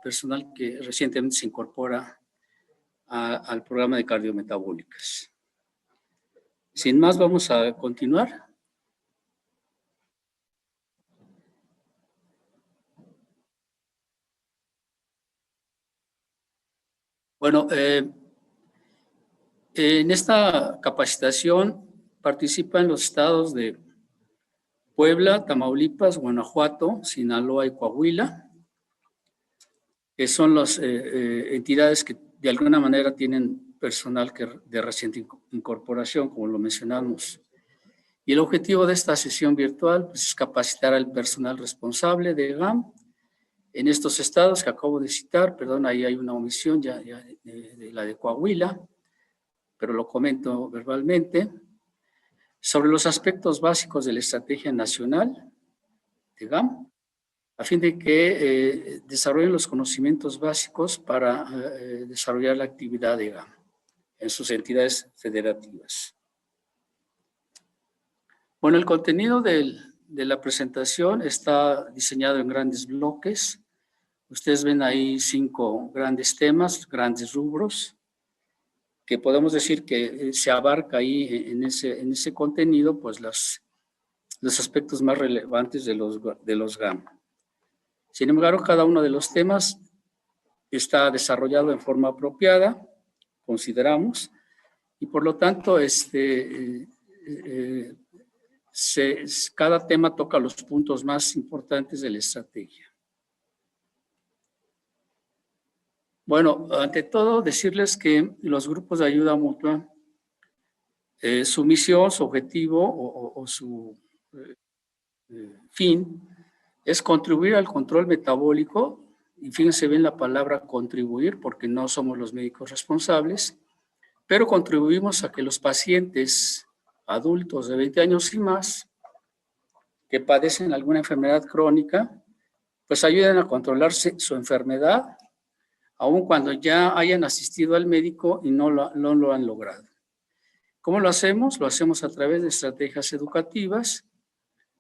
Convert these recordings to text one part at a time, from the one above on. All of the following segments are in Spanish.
personal que recientemente se incorpora al programa de cardiometabólicas. Sin más, vamos a continuar. Bueno, en esta capacitación participan los estados de Puebla, Tamaulipas, Guanajuato, Sinaloa y Coahuila, que son las entidades que de alguna manera tienen personal de reciente incorporación, como lo mencionamos. Y el objetivo de esta sesión virtual pues, es capacitar al personal responsable de GAM en estos estados que acabo de citar. Perdón, ahí hay una omisión ya de la de Coahuila, pero lo comento verbalmente, sobre los aspectos básicos de la estrategia nacional de GAM, a fin de que desarrollen los conocimientos básicos para desarrollar la actividad de GAM en sus entidades federativas. Bueno, el contenido de la presentación está diseñado en grandes bloques. Ustedes ven ahí 5 grandes temas, grandes rubros, que podemos decir que se abarca ahí en ese contenido, pues los aspectos más relevantes de los GAM. Sin embargo, cada uno de los temas está desarrollado en forma apropiada, consideramos, y por lo tanto cada tema toca los puntos más importantes de la estrategia. Bueno, ante todo, decirles que los grupos de ayuda mutua, su misión, su objetivo o su fin es contribuir al control metabólico, y fíjense bien la palabra contribuir, porque no somos los médicos responsables, pero contribuimos a que los pacientes adultos de 20 años y más que padecen alguna enfermedad crónica, pues ayuden a controlarse su enfermedad, aun cuando ya hayan asistido al médico y no lo han logrado. ¿Cómo lo hacemos? Lo hacemos a través de estrategias educativas,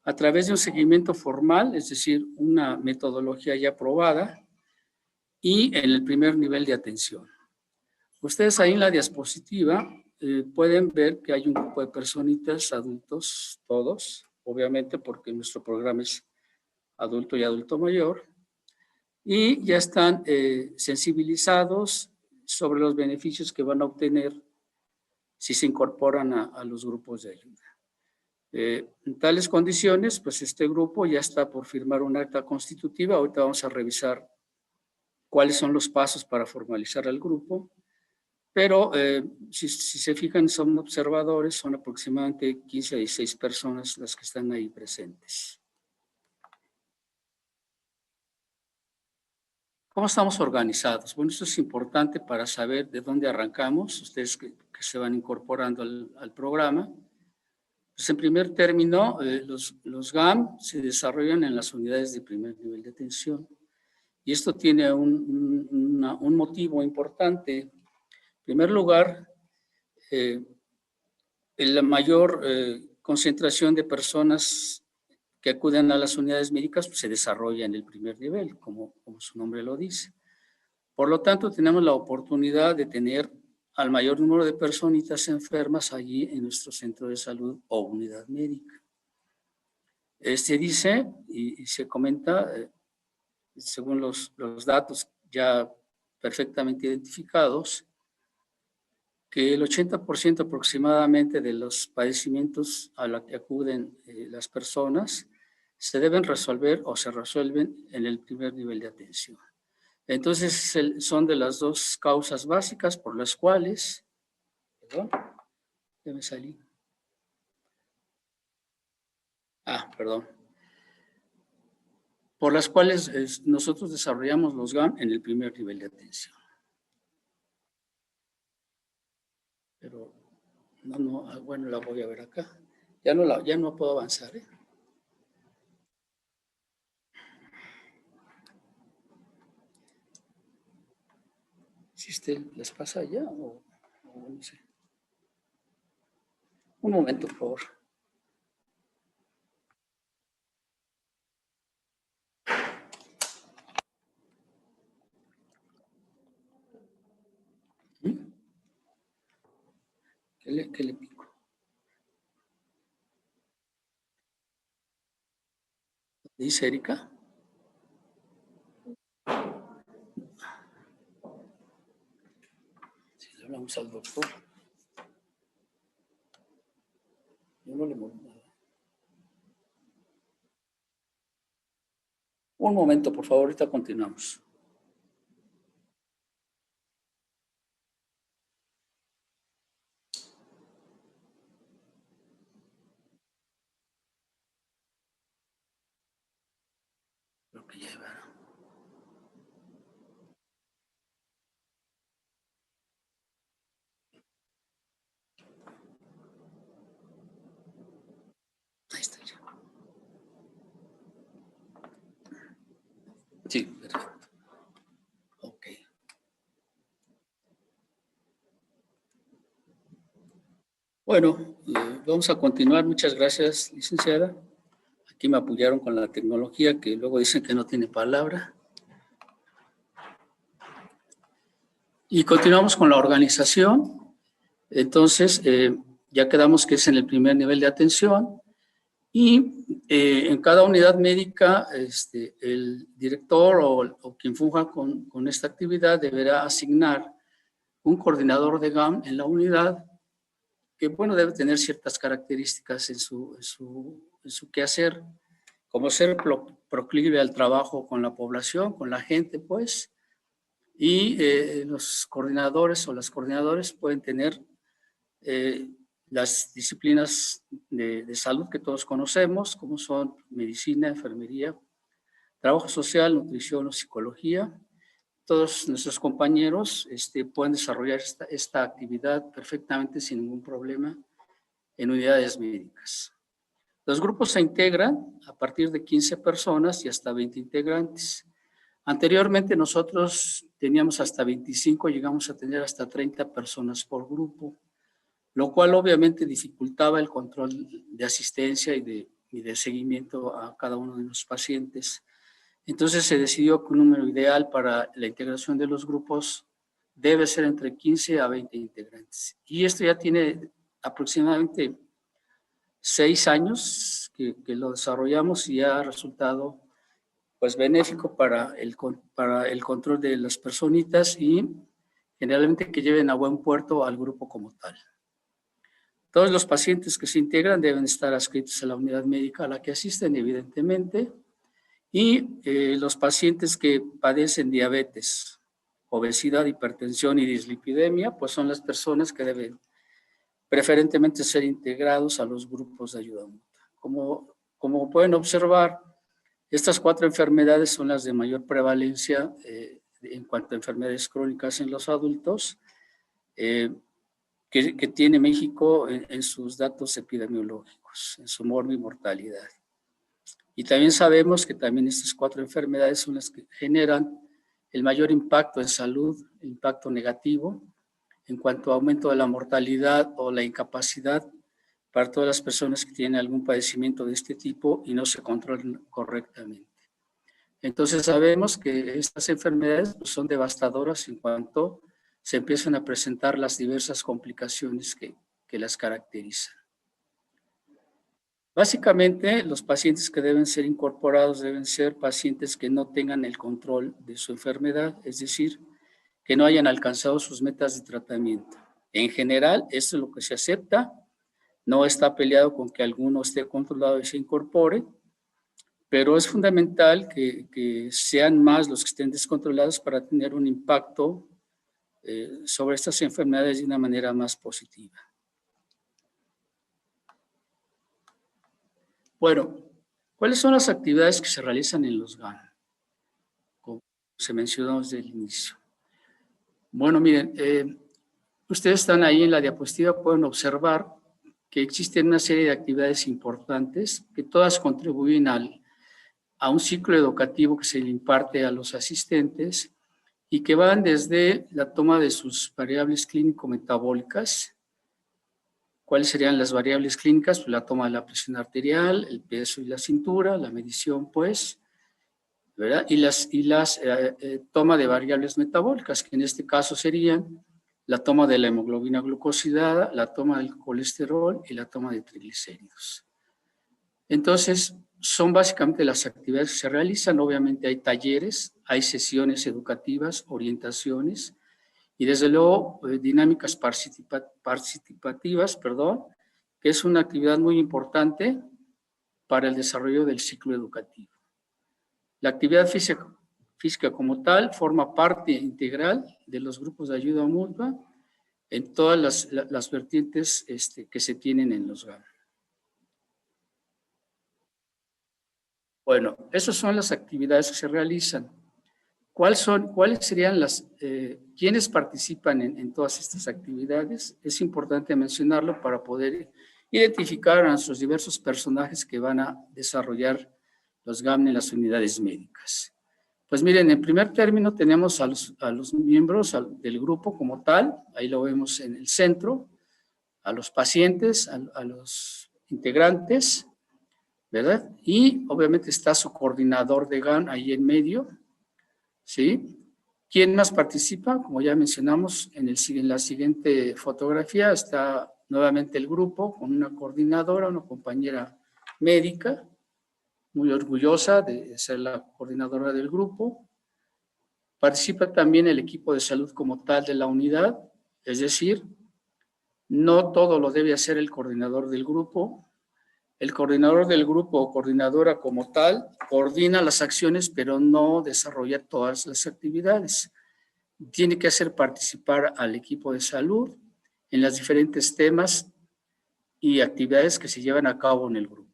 a través de un seguimiento formal, es decir, una metodología ya probada, y en el primer nivel de atención. Ustedes ahí en la diapositiva pueden ver que hay un grupo de personitas, adultos, todos, obviamente porque nuestro programa es adulto y adulto mayor, y ya están sensibilizados sobre los beneficios que van a obtener si se incorporan a los grupos de ayuda. En tales condiciones, pues este grupo ya está por firmar un acta constitutiva. Ahorita vamos a revisar cuáles son los pasos para formalizar el grupo, pero si se fijan, son observadores, son aproximadamente 15 a 16 personas las que están ahí presentes. ¿Cómo estamos organizados? Bueno, esto es importante para saber de dónde arrancamos, ustedes que se van incorporando al programa. Pues en primer término, los GAM se desarrollan en las unidades de primer nivel de atención, y esto tiene un motivo importante. En primer lugar, la mayor concentración de personas que acuden a las unidades médicas pues, se desarrolla en el primer nivel, como su nombre lo dice. Por lo tanto, tenemos la oportunidad de tener al mayor número de personitas enfermas allí en nuestro centro de salud o unidad médica. Se dice y se comenta, según los datos ya perfectamente identificados, que el 80% aproximadamente de los padecimientos a los que acuden las personas se deben resolver o se resuelven en el primer nivel de atención. Entonces, son de las 2 causas básicas por las cuales, perdón, ya me salí. Perdón. Por las cuales nosotros desarrollamos los GAM en el primer nivel de atención. Pero, bueno, la voy a ver acá. Ya no puedo avanzar, ¿eh? Si les pasa ya o no sé. Un momento, por favor. ¿Qué le pico? ¿Dice Erika? Si le hablamos al doctor. Yo no le muevo nada. Un momento, por favor, ahorita continuamos. Lo que lleva. Ahí está ya. Sí, perfecto. Ok. Bueno, vamos a continuar. Muchas gracias, licenciada. Aquí me apoyaron con la tecnología, que luego dicen que no tiene palabra. Y continuamos con la organización. Entonces, ya quedamos que es en el primer nivel de atención. Y en cada unidad médica, el director o quien funja con esta actividad deberá asignar un coordinador de GAM en la unidad que, bueno, debe tener ciertas características en su quehacer, como ser proclive al trabajo con la población, con la gente, pues, y los coordinadores o las coordinadoras pueden tener las disciplinas de salud que todos conocemos, como son medicina, enfermería, trabajo social, nutrición o psicología. Todos nuestros compañeros pueden desarrollar esta actividad perfectamente sin ningún problema en unidades médicas. Los grupos se integran a partir de 15 personas y hasta 20 integrantes. Anteriormente nosotros teníamos hasta 25, llegamos a tener hasta 30 personas por grupo, lo cual obviamente dificultaba el control de asistencia y de seguimiento a cada uno de los pacientes. Entonces se decidió que un número ideal para la integración de los grupos debe ser entre 15 a 20 integrantes. Y esto ya tiene aproximadamente 6 años que lo desarrollamos y ha resultado pues benéfico para el control de las personitas y generalmente que lleven a buen puerto al grupo como tal. Todos los pacientes que se integran deben estar adscritos a la unidad médica a la que asisten, evidentemente, y los pacientes que padecen diabetes, obesidad, hipertensión y dislipidemia, pues son las personas que deben preferentemente ser integrados a los grupos de ayuda mutua. Como pueden observar, estas 4 enfermedades son las de mayor prevalencia en cuanto a enfermedades crónicas en los adultos que tiene México en sus datos epidemiológicos, en su mortalidad. Y también sabemos que también estas 4 enfermedades son las que generan el mayor impacto en salud, impacto negativo, en cuanto a aumento de la mortalidad o la incapacidad para todas las personas que tienen algún padecimiento de este tipo y no se controlan correctamente. Entonces sabemos que estas enfermedades son devastadoras en cuanto se empiezan a presentar las diversas complicaciones que las caracterizan. Básicamente, los pacientes que deben ser incorporados deben ser pacientes que no tengan el control de su enfermedad, es decir, que no hayan alcanzado sus metas de tratamiento. En general, esto es lo que se acepta, no está peleado con que alguno esté controlado y se incorpore, pero es fundamental que sean más los que estén descontrolados para tener un impacto sobre estas enfermedades de una manera más positiva. Bueno, ¿cuáles son las actividades que se realizan en los GAM? Como se mencionó desde el inicio. Bueno, miren, ustedes están ahí en la diapositiva, pueden observar que existen una serie de actividades importantes que todas contribuyen a un ciclo educativo que se le imparte a los asistentes y que van desde la toma de sus variables clínico-metabólicas. ¿Cuáles serían las variables clínicas? Pues la toma de la presión arterial, el peso y la cintura, la medición, pues, ¿verdad? Y las toma de variables metabólicas, que en este caso serían la toma de la hemoglobina glucosidada, la toma del colesterol y la toma de triglicéridos. Entonces, son básicamente las actividades que se realizan. Obviamente hay talleres, hay sesiones educativas, orientaciones y desde luego dinámicas participativas, que es una actividad muy importante para el desarrollo del ciclo educativo. La actividad física como tal forma parte integral de los grupos de ayuda mutua en todas las vertientes que se tienen en los GAM. Bueno, esas son las actividades que se realizan. ¿Cuáles serían quiénes participan en todas estas actividades? Es importante mencionarlo para poder identificar a nuestros diversos personajes que van a desarrollar los GAM en las unidades médicas. Pues miren, en primer término tenemos a los miembros del grupo como tal, ahí lo vemos en el centro, a los pacientes, a los integrantes, ¿verdad? Y obviamente está su coordinador de GAM ahí en medio, ¿sí? ¿Quién más participa? Como ya mencionamos, en la siguiente fotografía está nuevamente el grupo con una coordinadora, una compañera médica, muy orgullosa de ser la coordinadora del grupo. Participa también el equipo de salud como tal de la unidad, es decir, no todo lo debe hacer el coordinador del grupo. El coordinador del grupo o coordinadora como tal coordina las acciones, pero no desarrolla todas las actividades. Tiene que hacer participar al equipo de salud en los diferentes temas y actividades que se llevan a cabo en el grupo.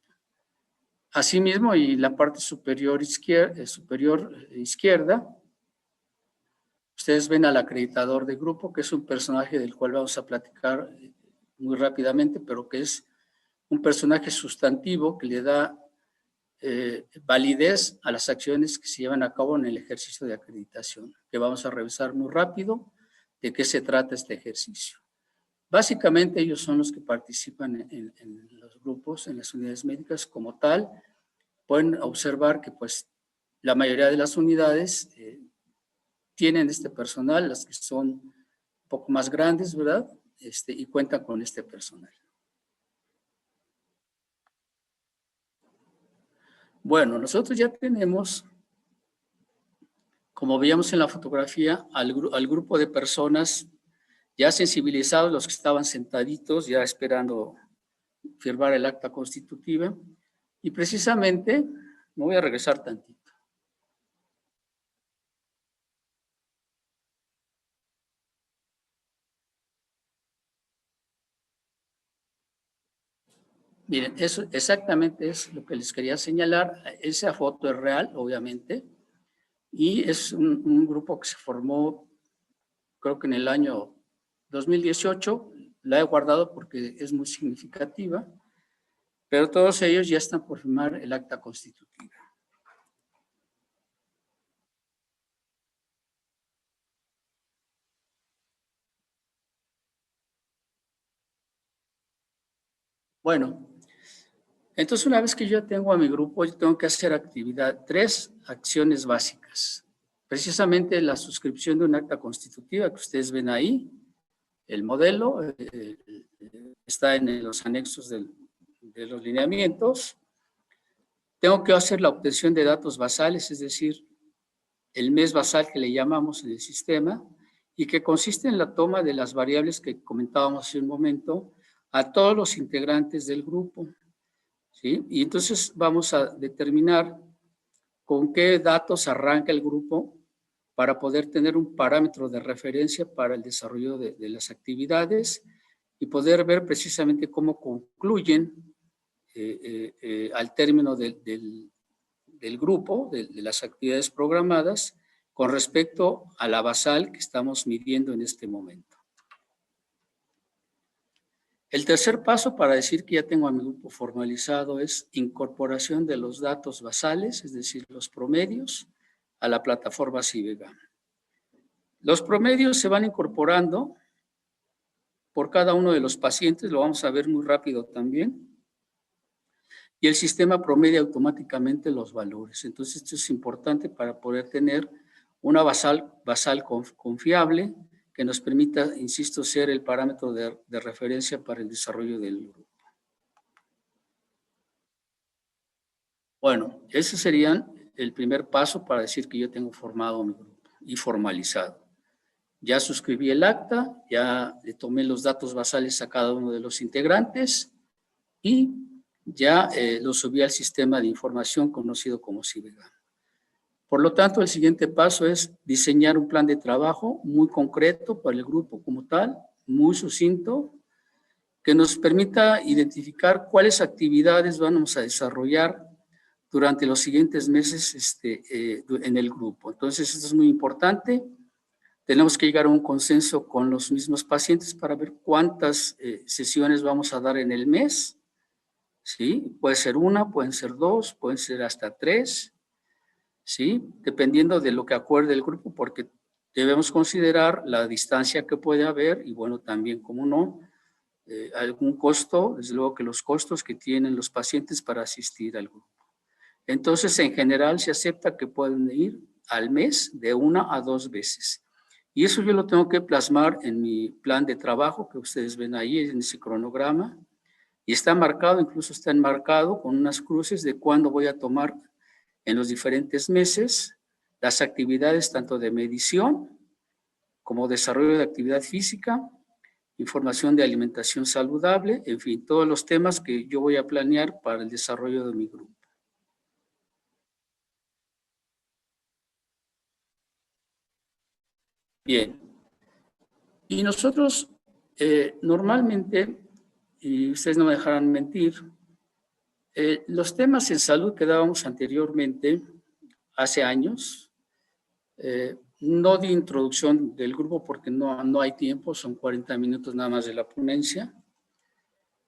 Asimismo, y la parte superior izquierda, ustedes ven al acreditador de grupo, que es un personaje del cual vamos a platicar muy rápidamente, pero que es un personaje sustantivo que le da validez a las acciones que se llevan a cabo en el ejercicio de acreditación, que vamos a revisar muy rápido de qué se trata este ejercicio. Básicamente ellos son los que participan en los grupos, en las unidades médicas como tal. Pueden observar que pues la mayoría de las unidades tienen este personal, las que son un poco más grandes, ¿verdad? Y cuentan con este personal. Bueno, nosotros ya tenemos, como veíamos en la fotografía, al grupo de personas ya sensibilizados, los que estaban sentaditos, ya esperando firmar el acta constitutiva. Y precisamente, me voy a regresar tantito. Miren, eso exactamente es lo que les quería señalar. Esa foto es real, obviamente, y es un grupo que se formó, creo que en el año 2018, la he guardado porque es muy significativa, pero todos ellos ya están por firmar el acta constitutiva. Bueno, entonces una vez que yo tengo a mi grupo, yo tengo que hacer tres acciones básicas. Precisamente la suscripción de un acta constitutiva que ustedes ven ahí, el modelo está en los anexos de los lineamientos. Tengo que hacer la obtención de datos basales, es decir, el mes basal que le llamamos en el sistema, y que consiste en la toma de las variables que comentábamos hace un momento a todos los integrantes del grupo, ¿sí? Y entonces vamos a determinar con qué datos arranca el grupo para poder tener un parámetro de referencia para el desarrollo de las actividades y poder ver precisamente cómo concluyen al término del grupo, de las actividades programadas, con respecto a la basal que estamos midiendo en este momento. El tercer paso para decir que ya tengo a mi grupo formalizado es incorporación de los datos basales, es decir, los promedios, a la plataforma CIBE-GAM. Los promedios se van incorporando por cada uno de los pacientes, lo vamos a ver muy rápido también, y el sistema promedia automáticamente los valores. Entonces, esto es importante para poder tener una basal confiable que nos permita, insisto, ser el parámetro de referencia para el desarrollo del grupo. Bueno, ese sería el primer paso para decir que yo tengo formado mi grupo y formalizado. Ya suscribí el acta, ya le tomé los datos basales a cada uno de los integrantes y ya lo subí al sistema de información conocido como CIBEGAM. Por lo tanto, el siguiente paso es diseñar un plan de trabajo muy concreto para el grupo como tal, muy sucinto, que nos permita identificar cuáles actividades vamos a desarrollar durante los siguientes meses en el grupo. Entonces, esto es muy importante. Tenemos que llegar a un consenso con los mismos pacientes para ver cuántas sesiones vamos a dar en el mes. ¿Sí? Puede ser una, pueden ser dos, pueden ser hasta tres. ¿Sí? Dependiendo de lo que acuerde el grupo, porque debemos considerar la distancia que puede haber y bueno, también, como no, algún costo, desde luego que los costos que tienen los pacientes para asistir al grupo. Entonces, en general, se acepta que pueden ir al mes de 1 a 2 veces. Y eso yo lo tengo que plasmar en mi plan de trabajo que ustedes ven ahí en ese cronograma. Y está marcado, incluso está enmarcado con unas cruces de cuándo voy a tomar en los diferentes meses las actividades tanto de medición como desarrollo de actividad física, información de alimentación saludable, en fin, todos los temas que yo voy a planear para el desarrollo de mi grupo. Bien, y nosotros normalmente, y ustedes no me dejarán mentir, los temas en salud que dábamos anteriormente, hace años, no di introducción del grupo porque no hay tiempo, son 40 minutos nada más de la ponencia,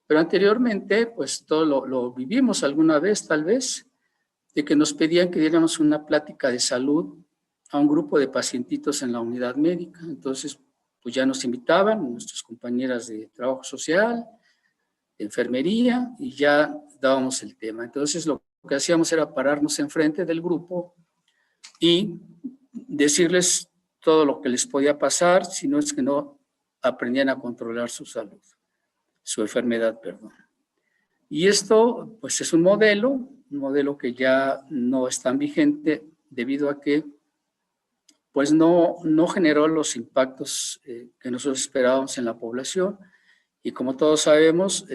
pero anteriormente, pues todo lo vivimos alguna vez, tal vez, de que nos pedían que diéramos una plática de salud a un grupo de pacientitos en la unidad médica. Entonces, pues ya nos invitaban nuestras compañeras de trabajo social, de enfermería, y ya dábamos el tema. Entonces, lo que hacíamos era pararnos enfrente del grupo y decirles todo lo que les podía pasar, si no es que no aprendían a controlar su salud, su enfermedad, perdón. Y esto, pues, es un modelo que ya no es tan vigente debido a que, pues, no generó los impactos que nosotros esperábamos en la población. Y como todos sabemos,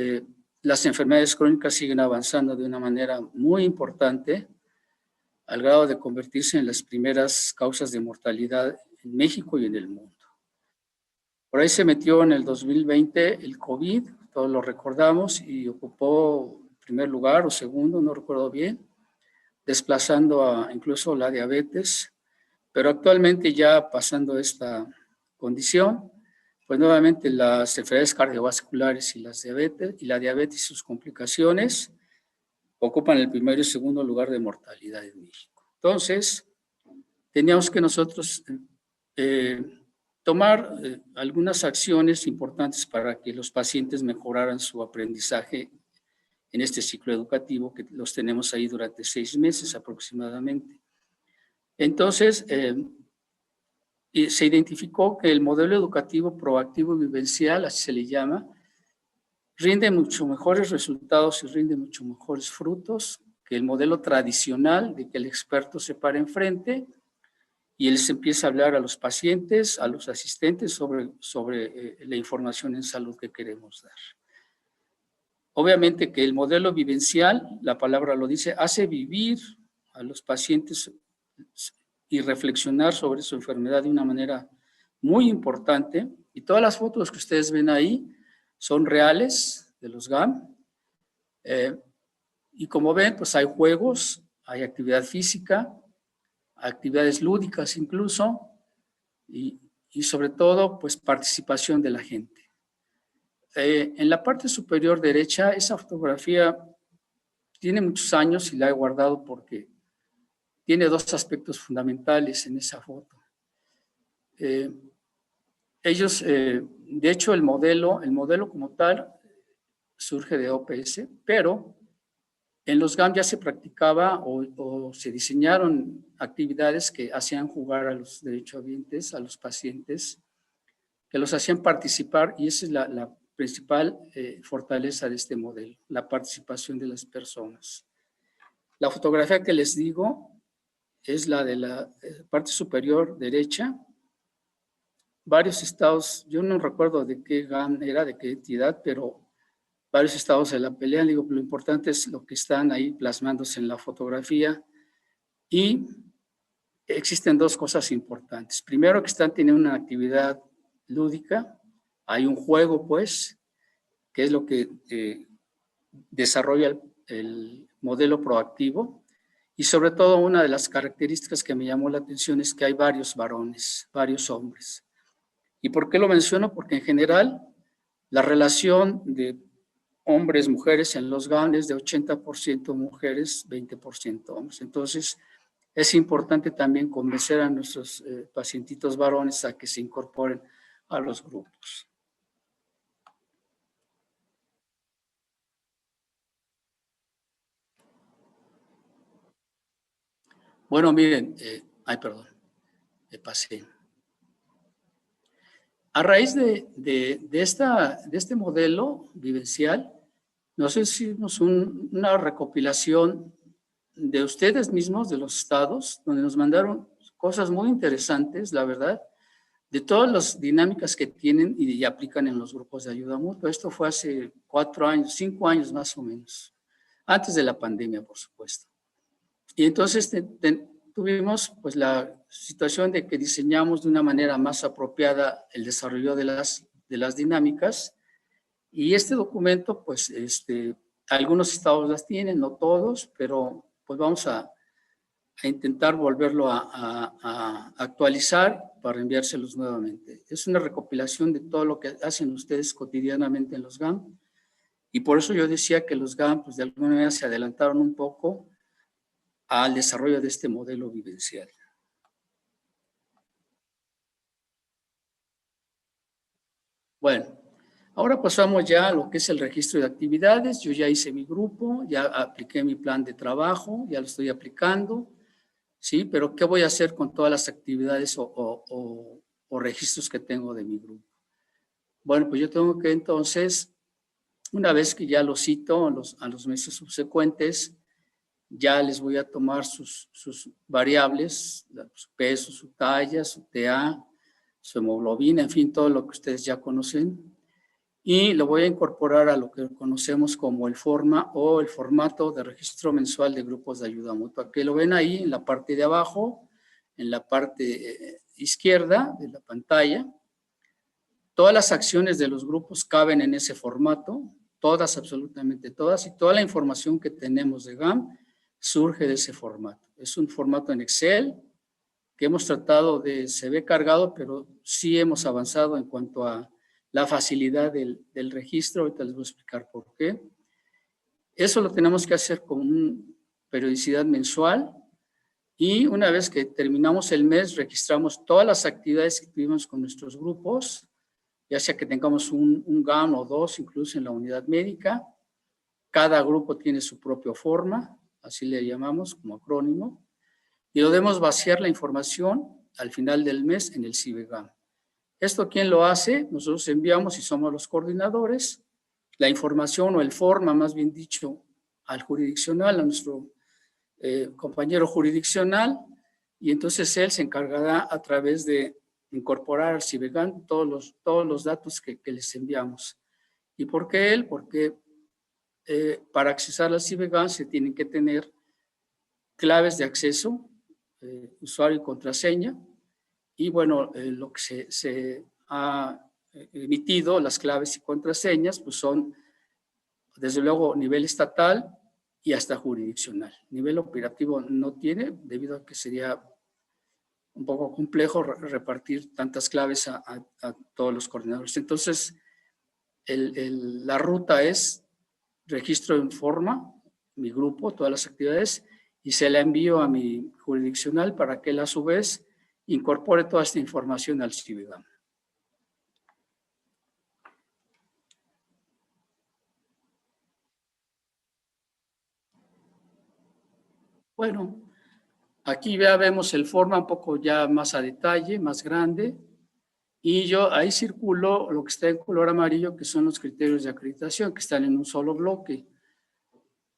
las enfermedades crónicas siguen avanzando de una manera muy importante, al grado de convertirse en las primeras causas de mortalidad en México y en el mundo. Por ahí se metió en el 2020 el COVID, todos lo recordamos, y ocupó primer lugar o segundo, no recuerdo bien, desplazando incluso la diabetes, pero actualmente ya pasando esta condición, pues nuevamente las enfermedades cardiovasculares y la diabetes y sus complicaciones ocupan el primer y segundo lugar de mortalidad en México. Entonces, teníamos que nosotros tomar algunas acciones importantes para que los pacientes mejoraran su aprendizaje en este ciclo educativo que los tenemos ahí durante 6 meses aproximadamente. Entonces, se identificó que el modelo educativo proactivo y vivencial, así se le llama, rinde mucho mejores resultados y rinde mucho mejores frutos que el modelo tradicional de que el experto se para enfrente y él se empieza a hablar a los pacientes, a los asistentes sobre la información en salud que queremos dar. Obviamente que el modelo vivencial, la palabra lo dice, hace vivir a los pacientes y reflexionar sobre su enfermedad de una manera muy importante. Y todas las fotos que ustedes ven ahí son reales de los GAM. Y como ven, pues hay juegos, hay actividad física, actividades lúdicas incluso, y sobre todo, pues participación de la gente. En la parte superior derecha, esa fotografía tiene muchos años y la he guardado porque tiene 2 aspectos fundamentales en esa foto. De hecho, el modelo como tal surge de OPS, pero en los GAM ya se practicaba o se diseñaron actividades que hacían jugar a los derechohabientes, a los pacientes, que los hacían participar, y esa es la principal fortaleza de este modelo, la participación de las personas. La fotografía que les digo es la de la parte superior derecha. Varios estados, yo no recuerdo de qué GAN era, de qué entidad, pero varios estados se la pelean. Digo, lo importante es lo que están ahí plasmándose en la fotografía. Y existen dos cosas importantes. Primero, que están teniendo una actividad lúdica. Hay un juego, pues, que es lo que desarrolla el modelo proactivo. Y sobre todo, una de las características que me llamó la atención es que hay varios varones, varios hombres. ¿Y por qué lo menciono? Porque en general la relación de hombres-mujeres en los GAN es de 80% mujeres, 20% hombres. Entonces, es importante también convencer a nuestros pacientitos varones a que se incorporen a los grupos. Bueno, miren, perdón, me pasé. A raíz de este modelo vivencial, nos hicimos una recopilación de ustedes mismos, de los estados, donde nos mandaron cosas muy interesantes, la verdad, de todas las dinámicas que tienen y aplican en los grupos de ayuda mutua. Esto fue hace 4 años, 5 años más o menos, antes de la pandemia, por supuesto. Y entonces tuvimos pues la situación de que diseñamos de una manera más apropiada el desarrollo de las dinámicas, y este documento pues algunos estados las tienen, no todos, pero pues vamos a intentar volverlo a actualizar para enviárselos nuevamente. Es una recopilación de todo lo que hacen ustedes cotidianamente en los GAM, y por eso yo decía que los GAM pues de alguna manera se adelantaron un poco al desarrollo de este modelo vivencial. Bueno, ahora pasamos ya a lo que es el registro de actividades. Yo ya hice mi grupo, ya apliqué mi plan de trabajo, ya lo estoy aplicando, ¿sí? Pero ¿qué voy a hacer con todas las actividades o registros que tengo de mi grupo? Bueno, pues yo tengo que entonces, una vez que ya los cito a los meses subsecuentes, ya les voy a tomar sus variables, su peso, su talla, su TA, su hemoglobina, en fin, todo lo que ustedes ya conocen, y lo voy a incorporar a lo que conocemos como el formato de registro mensual de grupos de ayuda mutua, que lo ven ahí en la parte de abajo, en la parte izquierda de la pantalla. Todas las acciones de los grupos caben en ese formato, todas, absolutamente todas, y toda la información que tenemos de GAM surge de ese formato. Es un formato en Excel que hemos tratado se ve cargado, pero sí hemos avanzado en cuanto a la facilidad del registro. Ahorita les voy a explicar por qué. Eso lo tenemos que hacer con periodicidad mensual, y una vez que terminamos el mes, registramos todas las actividades que tuvimos con nuestros grupos, ya sea que tengamos un GAM o dos, incluso en la unidad médica. Cada grupo tiene su propia forma, así le llamamos como acrónimo, y debemos vaciar la información al final del mes en el CIBEGAM. ¿Esto quién lo hace? Nosotros enviamos, y somos los coordinadores, la información o el forma, más bien dicho, al jurisdiccional, a nuestro compañero jurisdiccional, y entonces él se encargará a través de incorporar al CIBEGAM todos los datos que les enviamos. ¿Y por qué él? Porque para accesar al CIBEGAM se tienen que tener claves de acceso, usuario y contraseña, y bueno, lo que se ha emitido, las claves y contraseñas, pues son desde luego nivel estatal y hasta jurisdiccional. Nivel operativo no tiene, debido a que sería un poco complejo repartir tantas claves a todos los coordinadores. Entonces, la ruta es registro en forma, mi grupo, todas las actividades, y se la envío a mi jurisdiccional para que él a su vez incorpore toda esta información al CIBEGAM. Bueno, aquí ya vemos el forma un poco ya más a detalle, más grande. Y yo ahí circulo lo que está en color amarillo, que son los criterios de acreditación, que están en un solo bloque.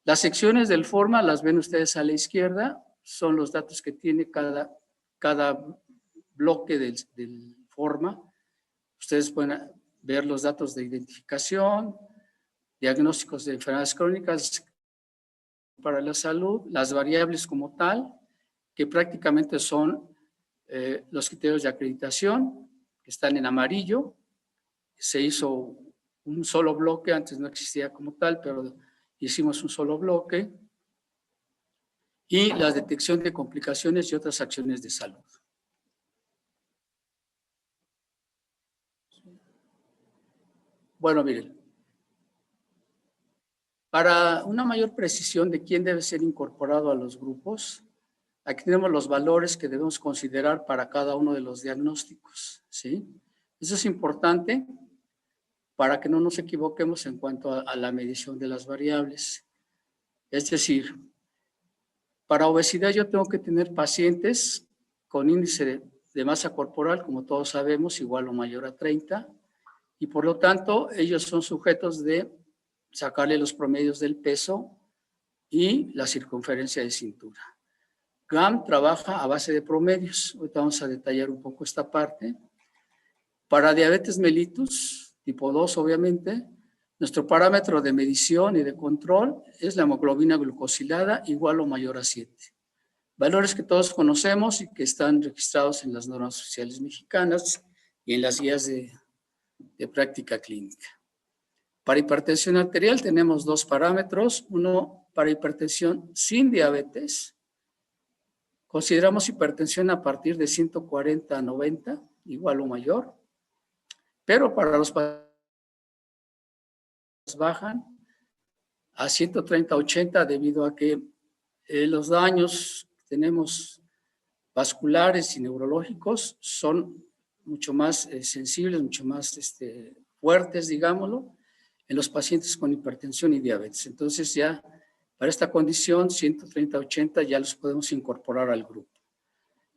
Las secciones del forma las ven ustedes a la izquierda, son los datos que tiene cada bloque del forma. Ustedes pueden ver los datos de identificación, diagnósticos de enfermedades crónicas para la salud, las variables como tal, que prácticamente son los criterios de acreditación, que están en amarillo. Se hizo un solo bloque, antes no existía como tal, pero hicimos un solo bloque. Y la detección de complicaciones y otras acciones de salud. Bueno, miren, para una mayor precisión de quién debe ser incorporado a los grupos, aquí tenemos los valores que debemos considerar para cada uno de los diagnósticos, ¿sí? Eso es importante para que no nos equivoquemos en cuanto a la medición de las variables. Es decir, para obesidad yo tengo que tener pacientes con índice de masa corporal, como todos sabemos, igual o mayor a 30, y por lo tanto ellos son sujetos de sacarle los promedios del peso y la circunferencia de cintura. GAM trabaja a base de promedios. Ahorita vamos a detallar un poco esta parte. Para diabetes mellitus, tipo 2 obviamente, nuestro parámetro de medición y de control es la hemoglobina glucosilada igual o mayor a 7. Valores que todos conocemos y que están registrados en las normas oficiales mexicanas y en las guías de práctica clínica. Para hipertensión arterial tenemos dos parámetros. Uno para hipertensión sin diabetes. Consideramos hipertensión a partir de 140 a 90, igual o mayor. Pero para los pacientes bajan a 130 a 80 debido a que los daños que tenemos vasculares y neurológicos son mucho más sensibles, mucho más fuertes, digámoslo, en los pacientes con hipertensión y diabetes. Entonces ya para esta condición 130-80 ya los podemos incorporar al grupo.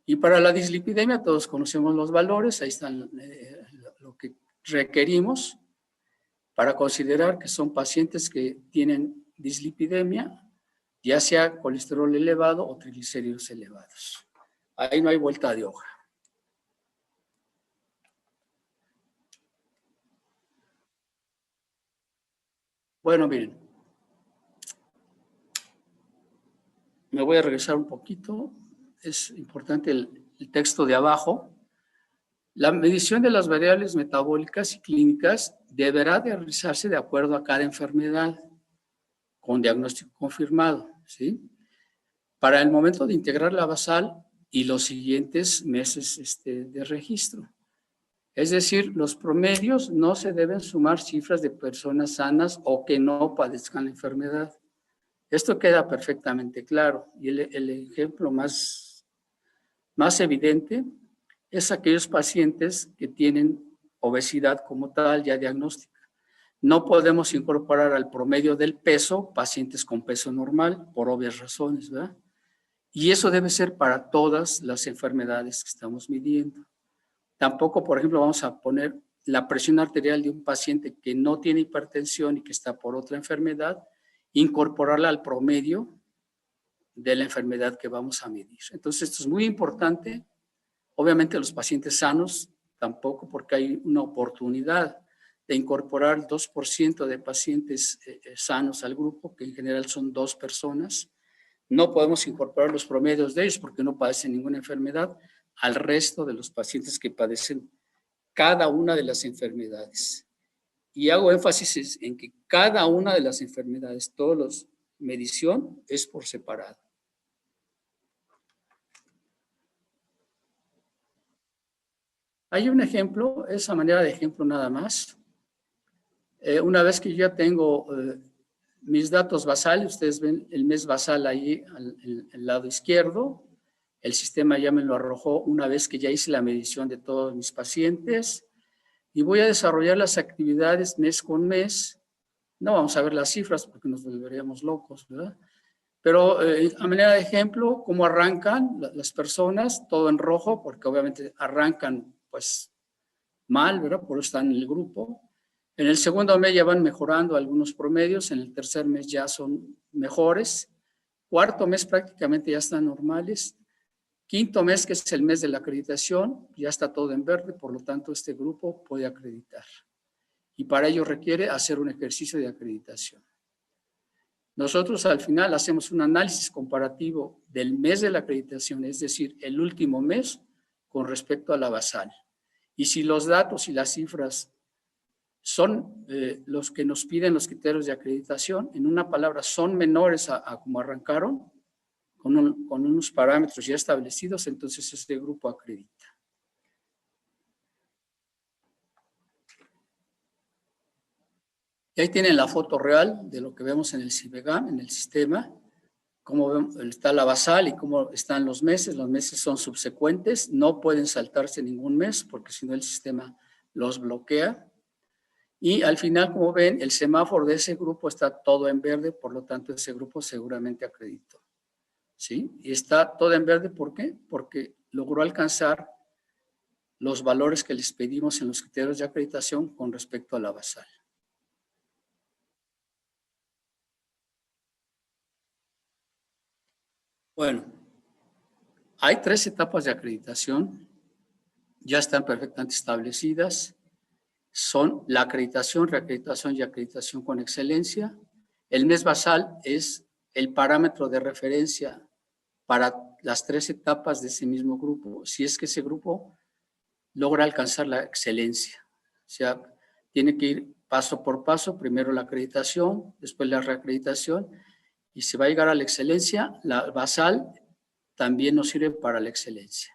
Y para la dislipidemia todos conocemos los valores, ahí están lo que requerimos para considerar que son pacientes que tienen dislipidemia, ya sea colesterol elevado o triglicéridos elevados. Ahí no hay vuelta de hoja. Bueno, miren. Me voy a regresar un poquito. Es importante el texto de abajo. La medición de las variables metabólicas y clínicas deberá de realizarse de acuerdo a cada enfermedad con diagnóstico confirmado, ¿sí? Para el momento de integrar la basal y los siguientes meses de registro. Es decir, los promedios no se deben sumar cifras de personas sanas o que no padezcan la enfermedad. Esto queda perfectamente claro y el ejemplo más evidente es aquellos pacientes que tienen obesidad como tal ya diagnóstica. No podemos incorporar al promedio del peso pacientes con peso normal por obvias razones, ¿verdad? Y eso debe ser para todas las enfermedades que estamos midiendo. Tampoco, por ejemplo, vamos a poner la presión arterial de un paciente que no tiene hipertensión y que está por otra enfermedad, incorporarla al promedio de la enfermedad que vamos a medir. Entonces, esto es muy importante. Obviamente, los pacientes sanos tampoco, porque hay una oportunidad de incorporar el 2% de pacientes sanos al grupo, que en general son 2 personas. No podemos incorporar los promedios de ellos porque no padecen ninguna enfermedad al resto de los pacientes que padecen cada una de las enfermedades. Y hago énfasis en que cada una de las enfermedades, todos los medición es por separado. Hay un ejemplo, esa manera de ejemplo nada más. Una vez que yo ya tengo mis datos basales, ustedes ven el mes basal ahí al lado izquierdo, el sistema ya me lo arrojó una vez que ya hice la medición de todos mis pacientes y voy a desarrollar las actividades mes con mes. No vamos a ver las cifras porque nos volveríamos locos, ¿verdad? Pero a manera de ejemplo, cómo arrancan las personas, todo en rojo, porque obviamente arrancan pues mal, ¿verdad? Por eso están en el grupo. En el segundo mes ya van mejorando algunos promedios, en el tercer mes ya son mejores, cuarto mes prácticamente ya están normales, quinto mes, que es el mes de la acreditación, ya está todo en verde, por lo tanto este grupo puede acreditar. Y para ello requiere hacer un ejercicio de acreditación. Nosotros al final hacemos un análisis comparativo del mes de la acreditación, es decir, el último mes con respecto a la basal. Y si los datos y las cifras son los que nos piden los criterios de acreditación, en una palabra, son menores a como arrancaron, con unos parámetros ya establecidos, entonces este grupo acredita. Y ahí tienen la foto real de lo que vemos en el CIBEGAM, en el sistema, cómo está la basal y cómo están los meses son subsecuentes, no pueden saltarse ningún mes porque si no el sistema los bloquea. Y al final, como ven, el semáforo de ese grupo está todo en verde, por lo tanto ese grupo seguramente acreditó. ¿Sí? Y está todo en verde, ¿por qué? Porque logró alcanzar los valores que les pedimos en los criterios de acreditación con respecto a la basal. Bueno, hay 3 etapas de acreditación, ya están perfectamente establecidas. Son la acreditación, reacreditación y acreditación con excelencia. El mes basal es el parámetro de referencia para las 3 etapas de ese mismo grupo, si es que ese grupo logra alcanzar la excelencia. O sea, tiene que ir paso por paso, primero la acreditación, después la reacreditación, y si va a llegar a la excelencia, la basal también nos sirve para la excelencia.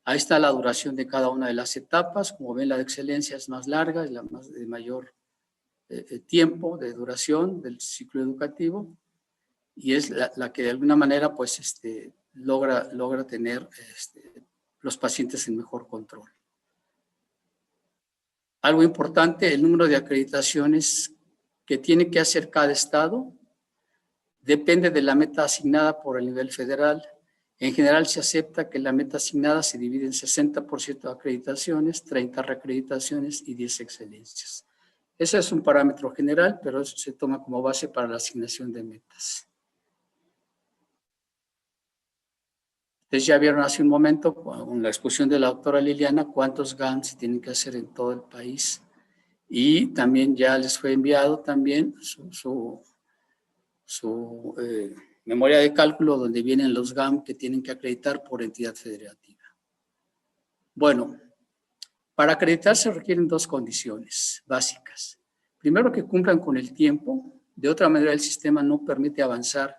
Ahí está la duración de cada una de las etapas. Como ven, la de excelencia es más larga, es la más de mayor tiempo de duración del ciclo educativo y es la que de alguna manera pues, logra tener los pacientes en mejor control. Algo importante, el número de acreditaciones que tiene que hacer cada estado depende de la meta asignada por el nivel federal. En general se acepta que la meta asignada se divide en 60% de acreditaciones, 30 reacreditaciones y 10 excelencias. Ese es un parámetro general, pero eso se toma como base para la asignación de metas. Ustedes ya vieron hace un momento, con la exposición de la doctora Liliana, cuántos GAN se tienen que hacer en todo el país. Y también ya les fue enviado también su memoria de cálculo donde vienen los GAM que tienen que acreditar por entidad federativa. Bueno, para acreditar se requieren 2 condiciones básicas. Primero, que cumplan con el tiempo. De otra manera, el sistema no permite avanzar,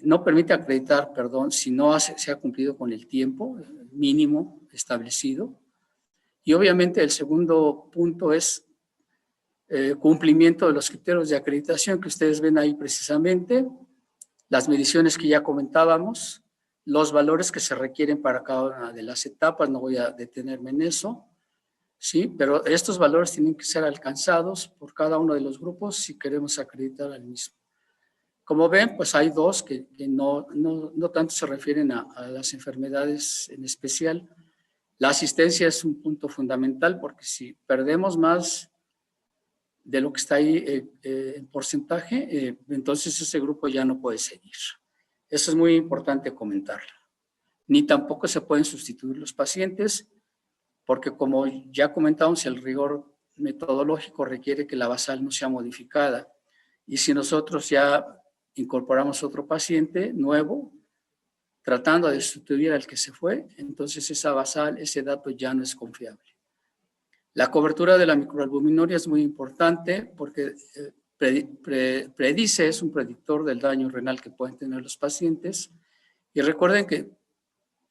no permite acreditar, perdón, si no se ha cumplido con el tiempo mínimo establecido. Y obviamente el segundo punto es cumplimiento de los criterios de acreditación que ustedes ven ahí precisamente, las mediciones que ya comentábamos, los valores que se requieren para cada una de las etapas, no voy a detenerme en eso, ¿sí? Pero estos valores tienen que ser alcanzados por cada uno de los grupos si queremos acreditar al mismo. Como ven, pues hay 2 que no tanto se refieren a las enfermedades en especial. La asistencia es un punto fundamental porque si perdemos más de lo que está ahí en porcentaje, entonces ese grupo ya no puede seguir. Eso es muy importante comentarlo. Ni tampoco se pueden sustituir los pacientes, porque como ya comentamos, el rigor metodológico requiere que la basal no sea modificada. Y si nosotros ya incorporamos otro paciente nuevo, tratando de sustituir al que se fue, entonces esa basal, ese dato ya no es confiable. La cobertura de la microalbuminuria es muy importante porque predice, es un predictor del daño renal que pueden tener los pacientes. Y recuerden que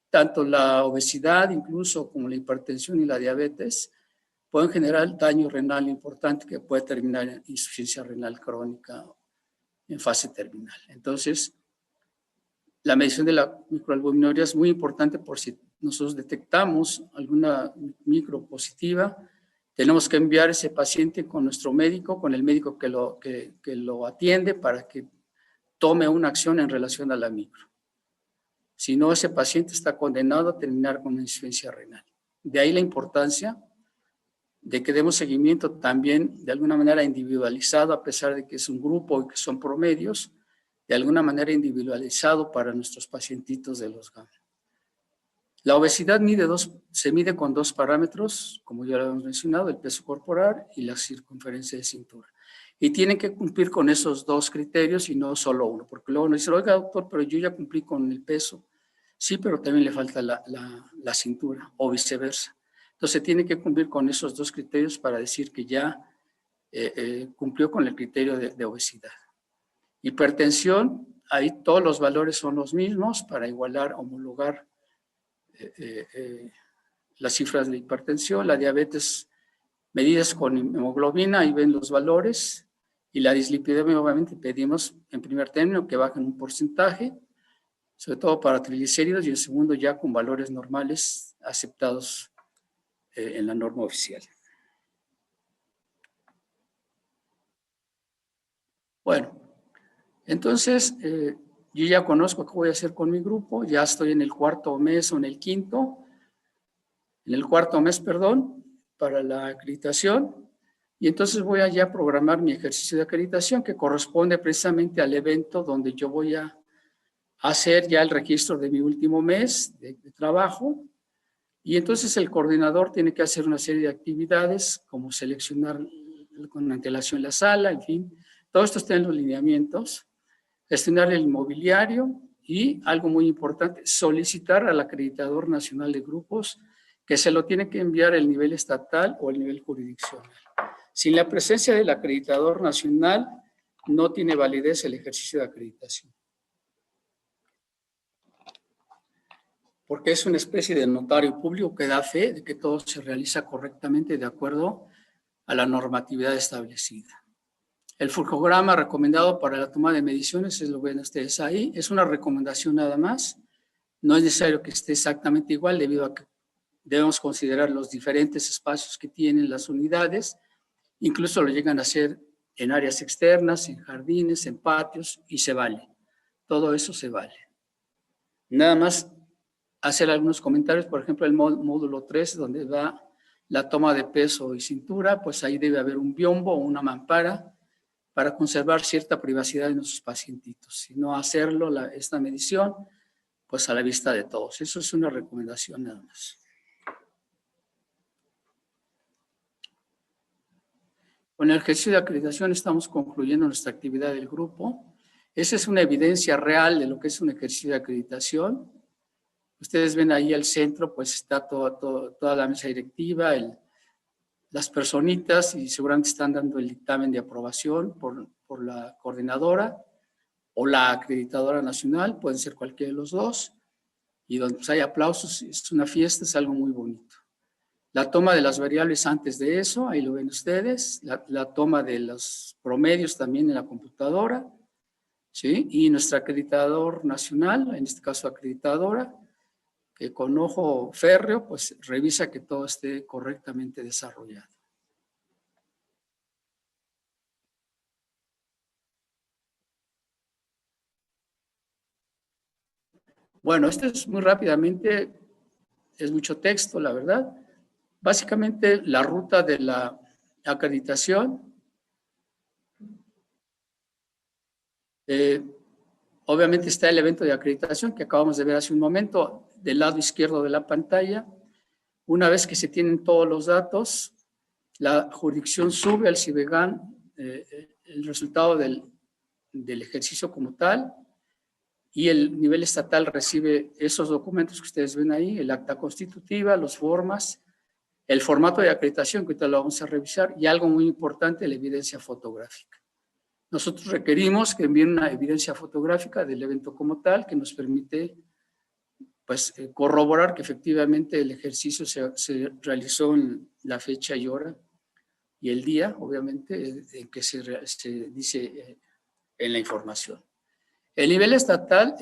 tanto la obesidad incluso como la hipertensión y la diabetes pueden generar daño renal importante que puede terminar en insuficiencia renal crónica en fase terminal. Entonces, la medición de la microalbuminuria es muy importante por si nosotros detectamos alguna micro positiva, tenemos que enviar ese paciente con nuestro médico, con el médico que lo atiende para que tome una acción en relación a la micro. Si no, ese paciente está condenado a terminar con una insuficiencia renal. De ahí la importancia de que demos seguimiento también de alguna manera individualizado, a pesar de que es un grupo y que son promedios, de alguna manera individualizado para nuestros pacientitos de los GAM. La obesidad se mide con dos parámetros, como ya lo hemos mencionado, el peso corporal y la circunferencia de cintura. Y tienen que cumplir con esos dos criterios y no solo uno, porque luego nos dicen, oiga doctor, pero yo ya cumplí con el peso. Sí, pero también le falta la cintura o viceversa. Entonces tiene que cumplir con esos dos criterios para decir que ya cumplió con el criterio de obesidad. Hipertensión, ahí todos los valores son los mismos para igualar, homologar las cifras de hipertensión. La diabetes, medidas con hemoglobina, ahí ven los valores. Y la dislipidemia, obviamente, pedimos en primer término que bajen un porcentaje, sobre todo para triglicéridos, y en segundo ya con valores normales aceptados en la norma oficial. Bueno, entonces yo ya conozco qué voy a hacer con mi grupo, ya estoy en el cuarto mes o en el quinto, en el cuarto mes, perdón, para la acreditación, y entonces voy a ya programar mi ejercicio de acreditación que corresponde precisamente al evento donde yo voy a hacer ya el registro de mi último mes de trabajo. Y entonces el coordinador tiene que hacer una serie de actividades, como seleccionar con antelación la sala, en fin. Todo esto está en los lineamientos. Gestionar el mobiliario y, algo muy importante, solicitar al acreditador nacional de grupos que se lo tiene que enviar el nivel estatal o el nivel jurisdiccional. Sin la presencia del acreditador nacional, no tiene validez el ejercicio de acreditación. Porque es una especie de notario público que da fe de que todo se realiza correctamente de acuerdo a la normatividad establecida. El flujograma recomendado para la toma de mediciones, es lo ven ustedes ahí, es una recomendación nada más. No es necesario que esté exactamente igual debido a que debemos considerar los diferentes espacios que tienen las unidades. Incluso lo llegan a hacer en áreas externas, en jardines, en patios, y se vale. Todo eso se vale. Nada más hacer algunos comentarios, por ejemplo, el módulo 3, donde va la toma de peso y cintura, pues ahí debe haber un biombo o una mampara para conservar cierta privacidad de nuestros pacientitos. Si no hacerlo, esta medición, pues a la vista de todos. Eso es una recomendación nada más. Con el ejercicio de acreditación estamos concluyendo nuestra actividad del grupo. Esa es una evidencia real de lo que es un ejercicio de acreditación. Ustedes ven ahí al centro, pues está toda la mesa directiva, las personitas, y seguramente están dando el dictamen de aprobación por la coordinadora o la acreditadora nacional, pueden ser cualquiera de los dos, y donde pues hay aplausos, es una fiesta, es algo muy bonito. La toma de las variables antes de eso, ahí lo ven ustedes, la toma de los promedios también en la computadora, ¿sí? Y nuestro acreditador nacional, en este caso acreditadora, que con ojo férreo, pues revisa que todo esté correctamente desarrollado. Bueno, esto es muy rápidamente, es mucho texto, la verdad. Básicamente, la ruta de la acreditación. Obviamente está el evento de acreditación que acabamos de ver hace un momento, del lado izquierdo de la pantalla. Una vez que se tienen todos los datos, la jurisdicción sube al CIBEGAN el resultado del ejercicio como tal, y el nivel estatal recibe esos documentos que ustedes ven ahí, el acta constitutiva, las formas, el formato de acreditación, que ahorita lo vamos a revisar, y algo muy importante, la evidencia fotográfica. Nosotros requerimos que envíen una evidencia fotográfica del evento como tal, que nos permite pues, corroborar que efectivamente el ejercicio se realizó en la fecha y hora y el día, obviamente, en que se dice en la información. El nivel estatal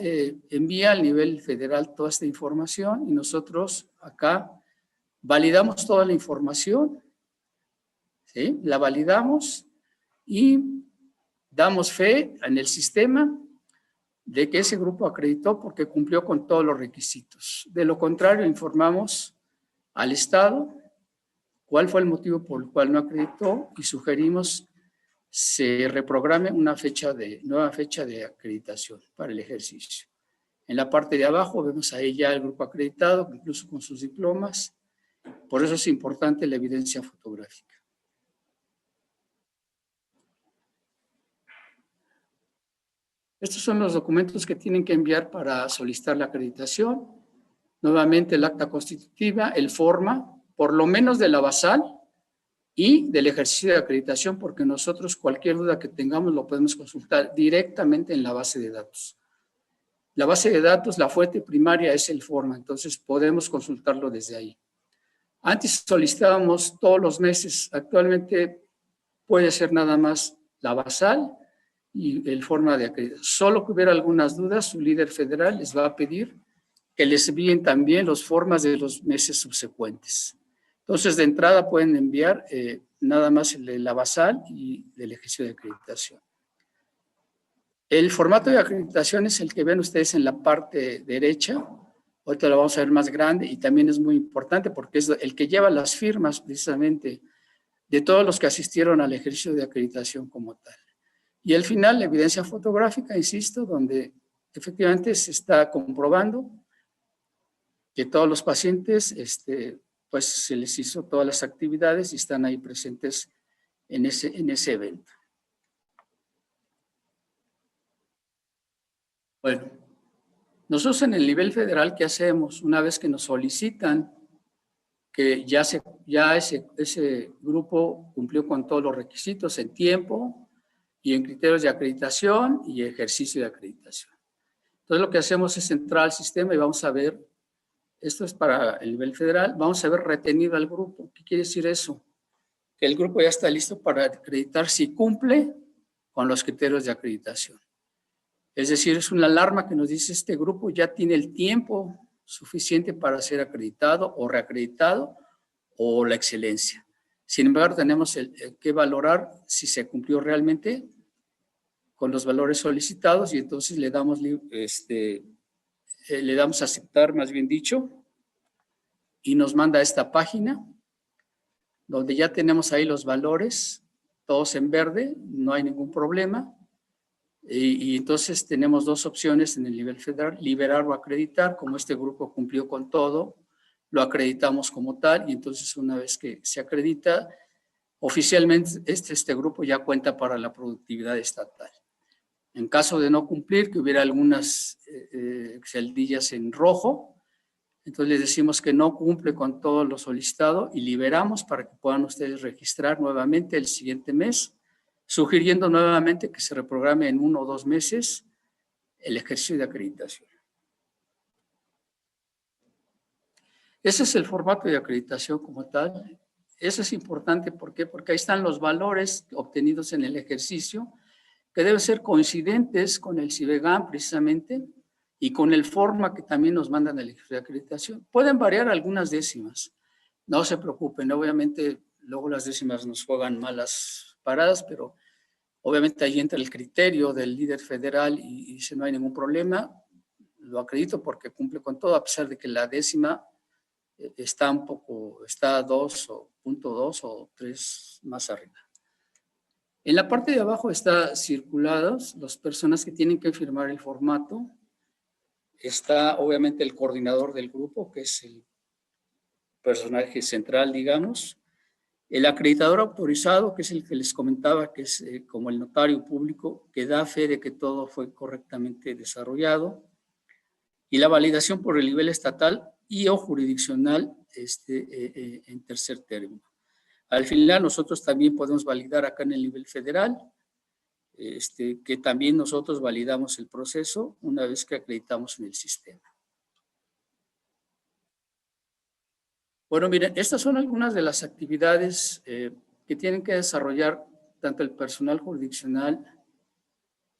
envía al nivel federal toda esta información y nosotros acá validamos toda la información, ¿sí? La validamos y damos fe en el sistema de que ese grupo acreditó porque cumplió con todos los requisitos. De lo contrario, informamos al Estado cuál fue el motivo por el cual no acreditó y sugerimos se reprograme una nueva fecha de acreditación para el ejercicio. En la parte de abajo vemos ahí ya el grupo acreditado, incluso con sus diplomas. Por eso es importante la evidencia fotográfica. Estos son los documentos que tienen que enviar para solicitar la acreditación. Nuevamente el acta constitutiva, el forma, por lo menos de la basal y del ejercicio de acreditación, porque nosotros cualquier duda que tengamos lo podemos consultar directamente en la base de datos. La base de datos, la fuente primaria es el forma, entonces podemos consultarlo desde ahí. Antes solicitábamos todos los meses, actualmente puede ser nada más la basal y el forma de acreditación. Solo que hubiera algunas dudas, su líder federal les va a pedir que les envíen también los formas de los meses subsecuentes. Entonces, de entrada pueden enviar nada más el de la basal y del ejercicio de acreditación. El formato de acreditación es el que ven ustedes en la parte derecha. Ahorita lo vamos a ver más grande y también es muy importante porque es el que lleva las firmas precisamente de todos los que asistieron al ejercicio de acreditación como tal. Y al final, la evidencia fotográfica, insisto, donde efectivamente se está comprobando que todos los pacientes, pues se les hizo todas las actividades y están ahí presentes en ese evento. Bueno, nosotros en el nivel federal, ¿qué hacemos? Una vez que nos solicitan que ya ese grupo cumplió con todos los requisitos en tiempo y en criterios de acreditación y ejercicio de acreditación. Entonces lo que hacemos es entrar al sistema y vamos a ver, esto es para el nivel federal, vamos a ver retenido al grupo. ¿Qué quiere decir eso? Que el grupo ya está listo para acreditar si cumple con los criterios de acreditación. Es decir, es una alarma que nos dice este grupo ya tiene el tiempo suficiente para ser acreditado o reacreditado o la excelencia. Sin embargo, tenemos que valorar si se cumplió realmente con los valores solicitados y entonces le damos a aceptar, más bien dicho, y nos manda a esta página donde ya tenemos ahí los valores, todos en verde, no hay ningún problema. Y entonces tenemos dos opciones en el nivel federal, liberar o acreditar. Como este grupo cumplió con todo, lo acreditamos como tal y entonces una vez que se acredita, oficialmente este grupo ya cuenta para la productividad estatal. En caso de no cumplir, que hubiera algunas celdillas en rojo, entonces les decimos que no cumple con todo lo solicitado y liberamos para que puedan ustedes registrar nuevamente el siguiente mes, sugiriendo nuevamente que se reprograme en 1 o 2 meses el ejercicio de acreditación. Ese es el formato de acreditación como tal. Eso es importante, ¿por qué? Porque ahí están los valores obtenidos en el ejercicio, que deben ser coincidentes con el CIBEGAM precisamente, y con el forma que también nos mandan el ejercicio de acreditación. Pueden variar algunas décimas, no se preocupen, obviamente luego las décimas nos juegan malas paradas, pero obviamente ahí entra el criterio del líder federal y si no hay ningún problema, lo acredito porque cumple con todo, a pesar de que la décima está 2 o 0.2 o 3 más arriba. En la parte de abajo está circulados las personas que tienen que firmar el formato. Está obviamente el coordinador del grupo, que es el personaje central, digamos. El acreditador autorizado, que es el que les comentaba, que es como el notario público, que da fe de que todo fue correctamente desarrollado. Y la validación por el nivel estatal y o jurisdiccional en tercer término. Al final, nosotros también podemos validar acá en el nivel federal, que también nosotros validamos el proceso una vez que acreditamos en el sistema. Bueno, miren, estas son algunas de las actividades que tienen que desarrollar tanto el personal jurisdiccional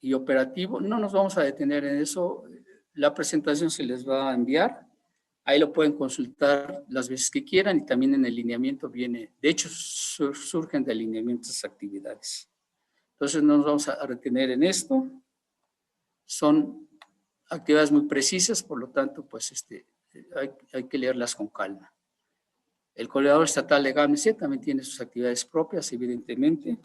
y operativo. No nos vamos a detener en eso. La presentación se les va a enviar. Ahí lo pueden consultar las veces que quieran y también en el lineamiento viene. De hecho, surgen de lineamientos esas actividades. Entonces, no nos vamos a retener en esto. Son actividades muy precisas, por lo tanto, pues hay que leerlas con calma. El coordinador estatal de GAMESE también tiene sus actividades propias, evidentemente.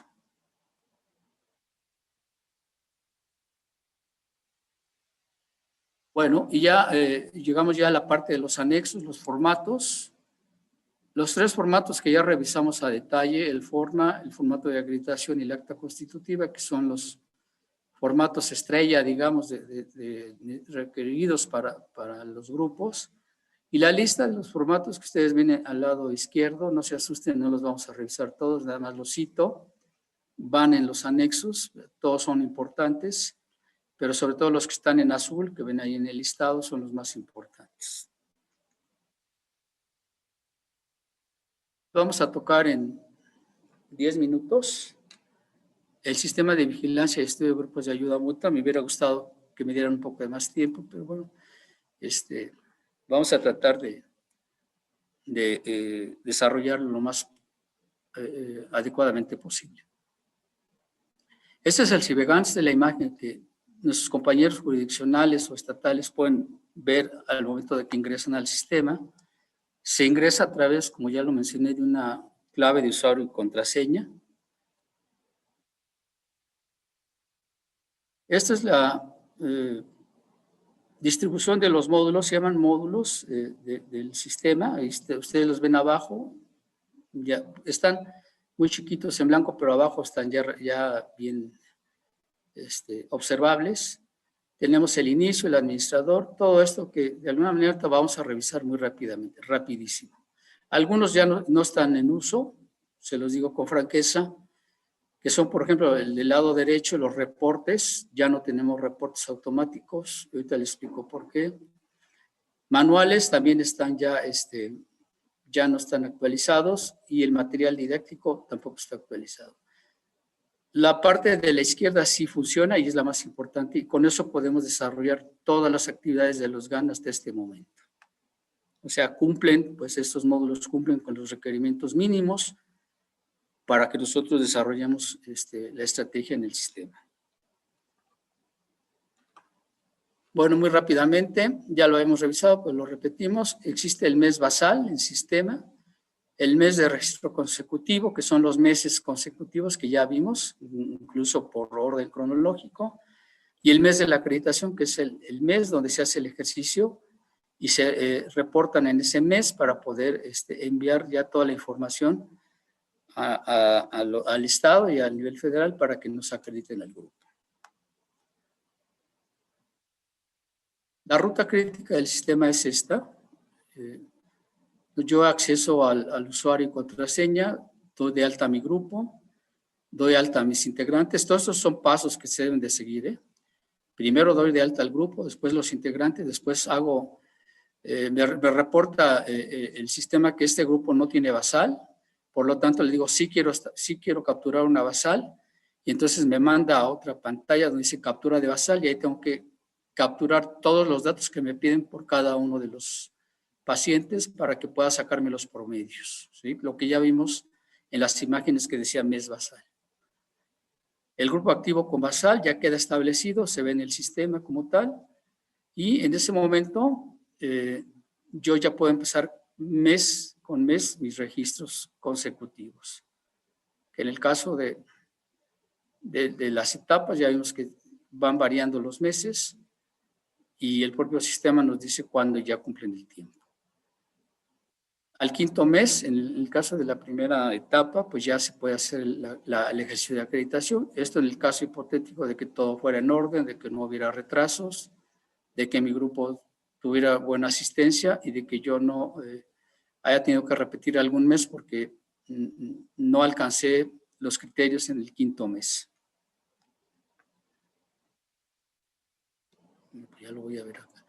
Bueno, y ya llegamos ya a la parte de los anexos, los formatos. Los 3 formatos que ya revisamos a detalle, el FORNA, el formato de acreditación y el acta constitutiva, que son los formatos estrella, digamos, requeridos para los grupos. Y la lista de los formatos que ustedes ven al lado izquierdo, no se asusten, no los vamos a revisar todos, nada más los cito. Van en los anexos, todos son importantes, pero sobre todo los que están en azul, que ven ahí en el listado, son los más importantes. Vamos a tocar en 10 minutos el sistema de vigilancia y estudio de grupos de ayuda mutua. Me hubiera gustado que me dieran un poco de más tiempo, pero bueno, vamos a tratar de desarrollarlo lo más adecuadamente posible. Este es el CIBEGANS de la imagen que nuestros compañeros jurisdiccionales o estatales pueden ver al momento de que ingresan al sistema. Se ingresa a través, como ya lo mencioné, de una clave de usuario y contraseña. Esta es la distribución de los módulos, se llaman módulos del sistema. Ahí ustedes los ven abajo, ya están muy chiquitos en blanco, pero abajo están ya bien observables. Tenemos el inicio, el administrador, todo esto que de alguna manera vamos a revisar muy rápidamente, rapidísimo. Algunos ya no están en uso, se los digo con franqueza, que son, por ejemplo, el del lado derecho, los reportes. Ya no tenemos reportes automáticos, ahorita les explico por qué. Manuales también están ya no están actualizados, y el material didáctico tampoco está actualizado. La parte de la izquierda sí funciona y es la más importante, y con eso podemos desarrollar todas las actividades de los GAN hasta este momento. O sea, pues estos módulos cumplen con los requerimientos mínimos para que nosotros desarrollemos la estrategia en el sistema. Bueno, muy rápidamente, ya lo hemos revisado, pues lo repetimos. Existe el mes basal en sistema, el mes de registro consecutivo, que son los meses consecutivos que ya vimos, incluso por orden cronológico, y el mes de la acreditación, que es el mes donde se hace el ejercicio y se reportan en ese mes para poder enviar ya toda la información al Estado y a nivel federal para que nos acrediten al grupo. La ruta crítica del sistema es esta. Yo acceso al usuario y contraseña, doy de alta a mi grupo, doy alta a mis integrantes. Todos estos son pasos que se deben de seguir. Primero doy de alta al grupo, después los integrantes, después me reporta el sistema que este grupo no tiene basal. Por lo tanto, le digo, sí quiero capturar una basal, y entonces me manda a otra pantalla donde dice captura de basal, y ahí tengo que capturar todos los datos que me piden por cada uno de los pacientes para que pueda sacarme los promedios, ¿sí? Lo que ya vimos en las imágenes que decía mes basal. El grupo activo con basal ya queda establecido, se ve en el sistema como tal, y en ese momento yo ya puedo empezar mes con mes mis registros consecutivos. Que en el caso de las etapas ya vimos que van variando los meses y el propio sistema nos dice cuándo ya cumplen el tiempo. Al quinto mes, en el caso de la primera etapa, pues ya se puede hacer el ejercicio de acreditación. Esto en el caso hipotético de que todo fuera en orden, de que no hubiera retrasos, de que mi grupo tuviera buena asistencia y de que yo no haya tenido que repetir algún mes porque no alcancé los criterios en el quinto mes. Ya lo voy a ver acá.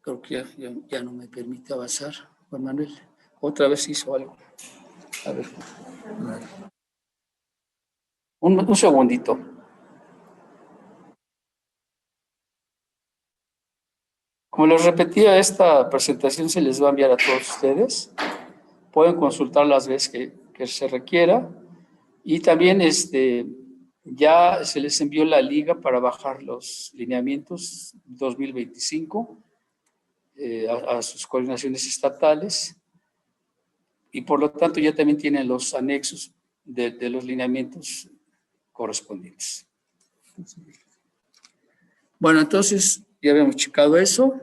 Creo que ya no me permite avanzar, Juan Manuel. Otra vez hizo algo. A ver. Un segundito. Como les repetía, esta presentación se les va a enviar a todos ustedes. Pueden consultar las veces que se requiera. Y también ya se les envió la liga para bajar los lineamientos 2025 a sus coordinaciones estatales. y por lo tanto ya también tiene los anexos de los lineamientos correspondientes. Bueno, entonces ya habíamos checado eso.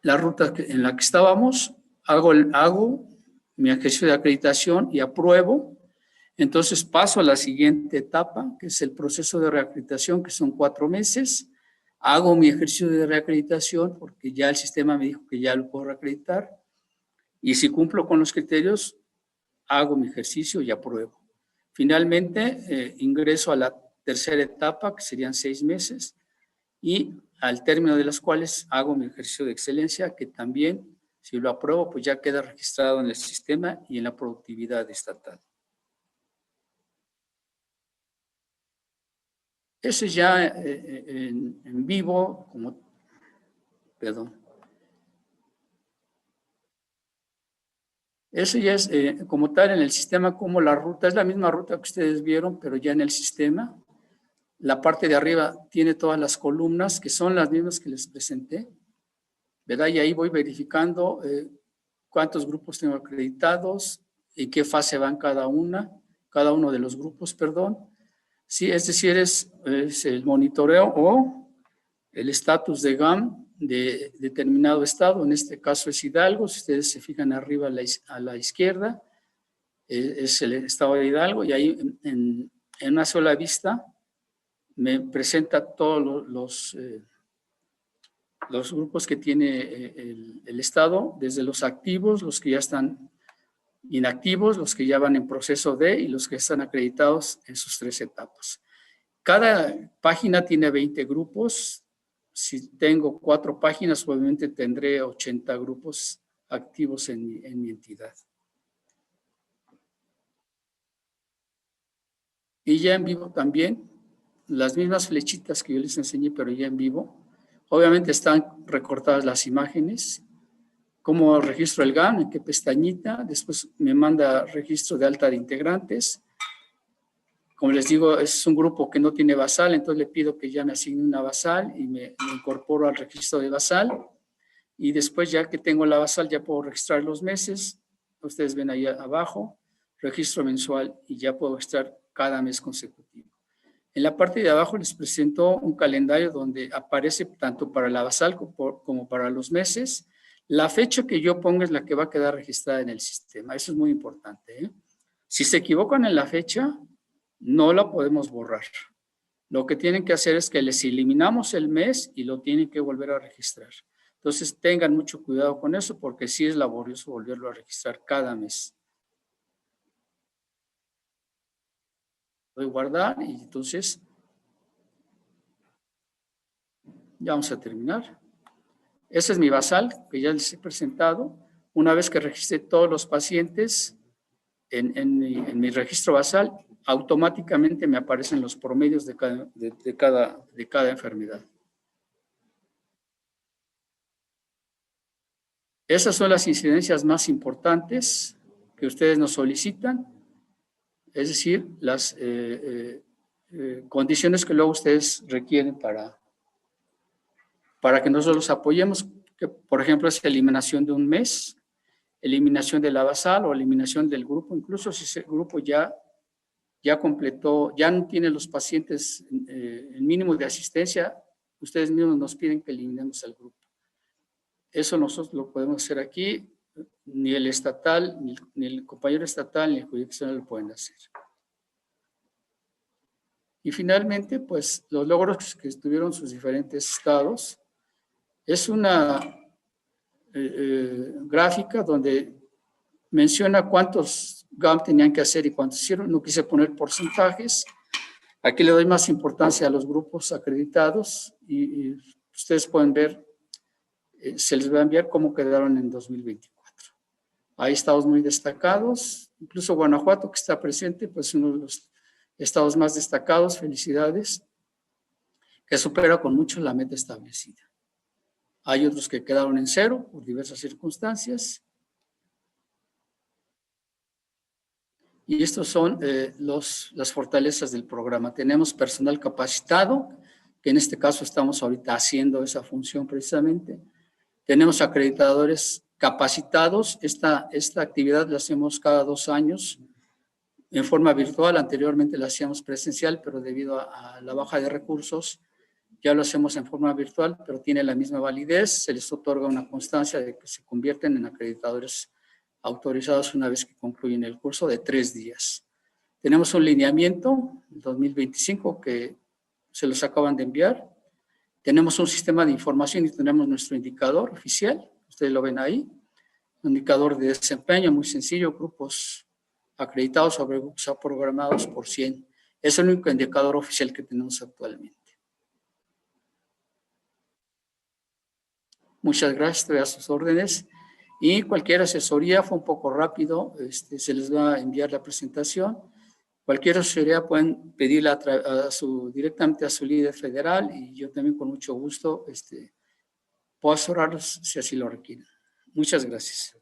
La ruta en la que estábamos, hago mi ejercicio de acreditación y apruebo. Entonces paso a la siguiente etapa, que es el proceso de reacreditación, que son 4 meses. Hago mi ejercicio de reacreditación porque ya el sistema me dijo que ya lo puedo reacreditar. Y si cumplo con los criterios, hago mi ejercicio y apruebo. Finalmente, ingreso a la tercera etapa, que serían 6 meses, y al término de las cuales hago mi ejercicio de excelencia, que también, si lo apruebo, pues ya queda registrado en el sistema y en la productividad estatal. Eso ya en vivo, perdón. Eso ya es como tal en el sistema, como la ruta, es la misma ruta que ustedes vieron, pero ya en el sistema. La parte de arriba tiene todas las columnas, que son las mismas que les presenté, ¿verdad? Y ahí voy verificando cuántos grupos tengo acreditados, en qué fase van cada uno de los grupos, perdón. Sí, es decir, es el monitoreo o el estatus de GAM de determinado estado, en este caso es Hidalgo, si ustedes se fijan arriba a la izquierda, es el estado de Hidalgo, y ahí en una sola vista me presenta todos los grupos que tiene el estado, desde los activos, los que ya están inactivos, los que ya van en proceso de, y los que están acreditados en sus 3 etapas. Cada página tiene 20 grupos. Si tengo 4 páginas, obviamente tendré 80 grupos activos en mi entidad. Y ya en vivo también, las mismas flechitas que yo les enseñé, pero ya en vivo. Obviamente están recortadas las imágenes. Cómo registro el GAN, en qué pestañita. Después me manda registro de alta de integrantes. Como les digo, es un grupo que no tiene basal, entonces le pido que ya me asigne una basal y me incorporo al registro de basal. Y después, ya que tengo la basal, ya puedo registrar los meses. Ustedes ven ahí abajo, registro mensual, y ya puedo registrar cada mes consecutivo. En la parte de abajo les presento un calendario donde aparece tanto para la basal como para los meses. La fecha que yo ponga es la que va a quedar registrada en el sistema. Eso es muy importante, ¿eh? Si se equivocan en la fecha, no la podemos borrar. Lo que tienen que hacer es que les eliminamos el mes y lo tienen que volver a registrar. Entonces tengan mucho cuidado con eso, porque sí es laborioso volverlo a registrar cada mes. Voy a guardar y entonces ya vamos a terminar. Ese es mi basal que ya les he presentado. Una vez que registré todos los pacientes en mi registro basal, automáticamente me aparecen los promedios de cada enfermedad. Esas son las incidencias más importantes que ustedes nos solicitan, es decir, las condiciones que luego ustedes requieren para que nosotros los apoyemos, que por ejemplo es eliminación de un mes, eliminación de la basal o eliminación del grupo, incluso si ese grupo ya completó, ya no tiene los pacientes el mínimo de asistencia, ustedes mismos nos piden que eliminemos al grupo. Eso nosotros lo podemos hacer aquí, ni el estatal, ni el compañero estatal, ni el jurisdiccional lo pueden hacer. Y finalmente, pues los logros que tuvieron sus diferentes estados, es una gráfica donde menciona cuántos GAM tenían que hacer y cuántos hicieron. No quise poner porcentajes. Aquí le doy más importancia a los grupos acreditados y ustedes pueden ver, se les va a enviar cómo quedaron en 2024. Hay estados muy destacados, incluso Guanajuato, que está presente, pues uno de los estados más destacados, felicidades, que supera con mucho la meta establecida. Hay otros que quedaron en 0 por diversas circunstancias. Y estos son las fortalezas del programa. Tenemos personal capacitado, que en este caso estamos ahorita haciendo esa función precisamente. Tenemos acreditadores capacitados. Esta actividad la hacemos cada 2 años en forma virtual. Anteriormente la hacíamos presencial, pero debido a la baja de recursos, ya lo hacemos en forma virtual, pero tiene la misma validez. Se les otorga una constancia de que se convierten en acreditadores autorizados una vez que concluyen el curso de 3 días. Tenemos un lineamiento 2025 que se los acaban de enviar. Tenemos un sistema de información y tenemos nuestro indicador oficial. Ustedes lo ven ahí. Un indicador de desempeño muy sencillo, grupos acreditados sobre grupos programados por 100. Es el único indicador oficial que tenemos actualmente. Muchas gracias, estoy a sus órdenes. Y cualquier asesoría, fue un poco rápido, se les va a enviar la presentación. Cualquier asesoría pueden pedirla directamente a su líder federal y yo también con mucho gusto puedo asesorarlos si así lo requieren. Muchas gracias.